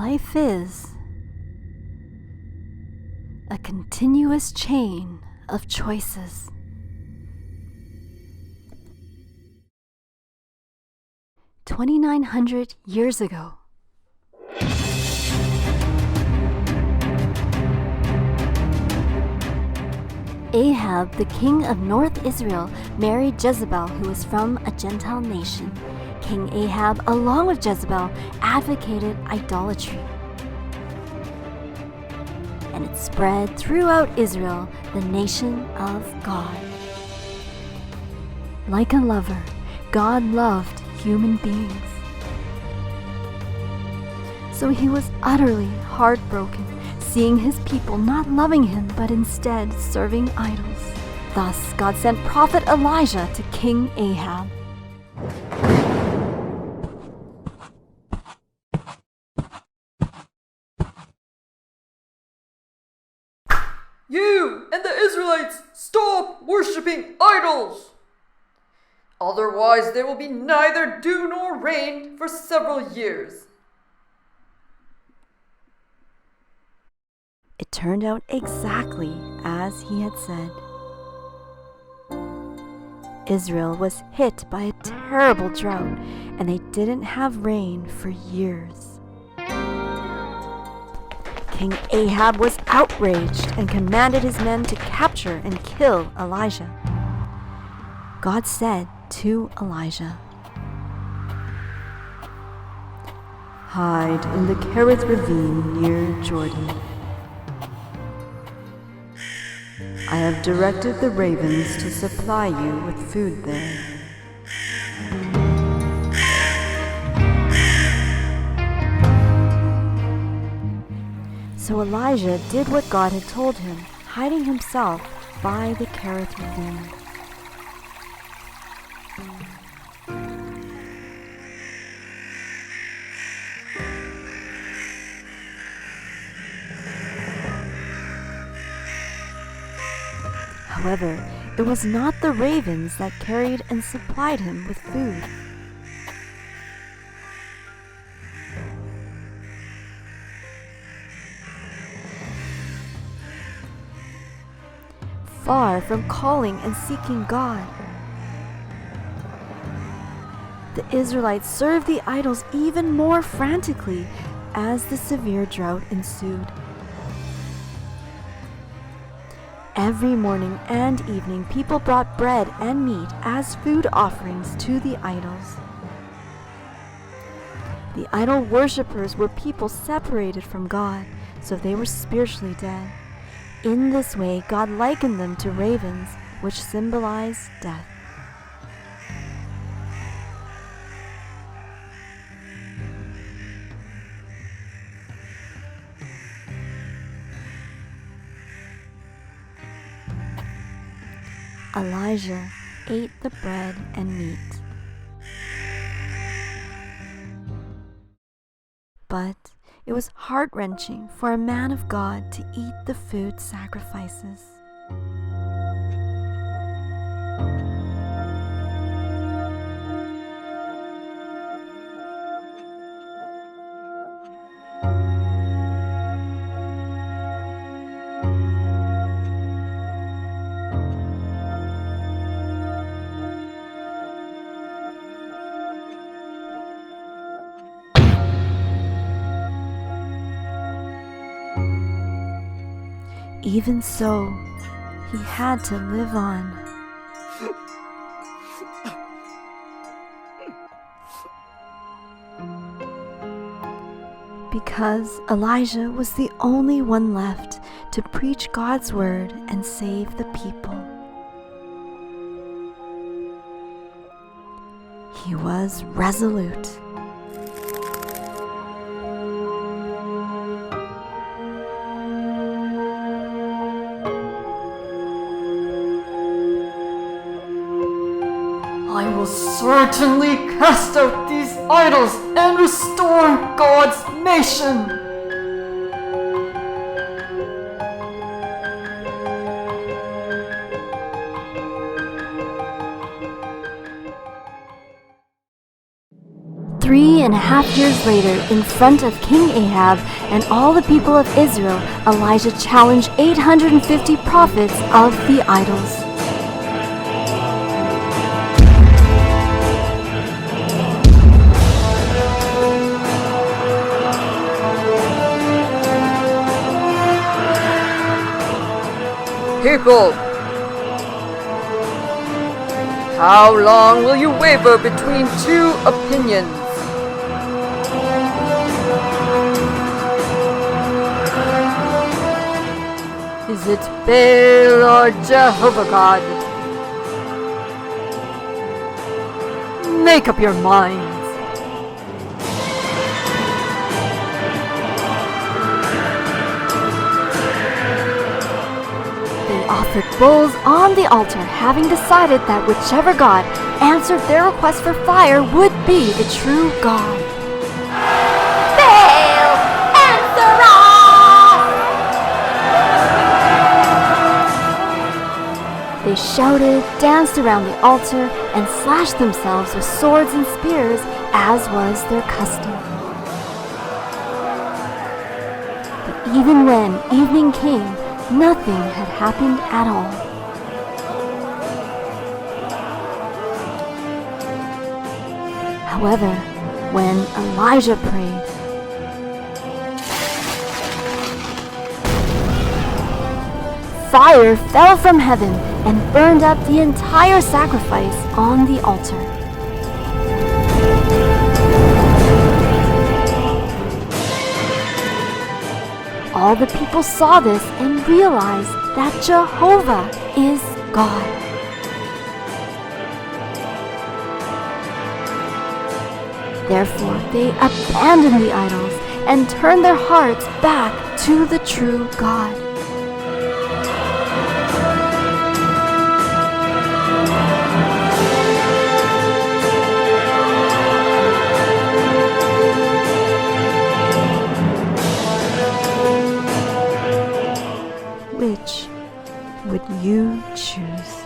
Life is a continuous chain of choices. "2,900 years ago, Ahab, the king of North Israel, married Jezebel, who was from a Gentile nation. King Ahab, along with Jezebel, advocated idolatry. And it spread throughout Israel, the nation of God. Like a lover, God loved human beings. So he was utterly heartbroken, seeing his people not loving him, but instead serving idols. Thus, God sent prophet Elijah to King Ahab. You and the Israelites, stop worshipping idols! Otherwise there will be neither dew nor rain for several years. It turned out exactly as he had said. Israel was hit by a terrible drought, and they didn't have rain for years. King Ahab was outraged and commanded his men to capture and kill Elijah. God said to Elijah, "Hide in the Kerith Ravine near Jordan. I have directed the ravens to supply you with food there." So Elijah did what God had told him, hiding himself by the Kerith Ravine. However, it was not the ravens that carried and supplied him with food. Far from calling and seeking God, the Israelites served the idols even more frantically as the severe drought ensued. Every morning and evening, people brought bread and meat as food offerings to the idols. The idol worshippers were people separated from God, so they were spiritually dead. In this way, God likened them to ravens, which symbolize death. Elijah ate the bread and meat. But it was heart-wrenching for a man of God to eat the food sacrifices. Even so, he had to live on. Because Elijah was the only one left to preach God's word and save the people. He was resolute. I will certainly cast out these idols and restore God's nation. 3.5 years later, in front of King Ahab and all the people of Israel, Elijah challenged 850 prophets of the idols. People, how long will you waver between two opinions? Is it Baal or Jehovah God? Make up your minds. They offered bulls on the altar, having decided that whichever god answered their request for fire would be the true God. Baal, answer us! They shouted, danced around the altar, and slashed themselves with swords and spears, as was their custom. But even when evening came, nothing had happened at all. However, when Elijah prayed, fire fell from heaven and burned up the entire sacrifice on the altar. All the people saw this and realized that Jehovah is God. Therefore, they abandoned the idols and turned their hearts back to the true God. Which would you choose?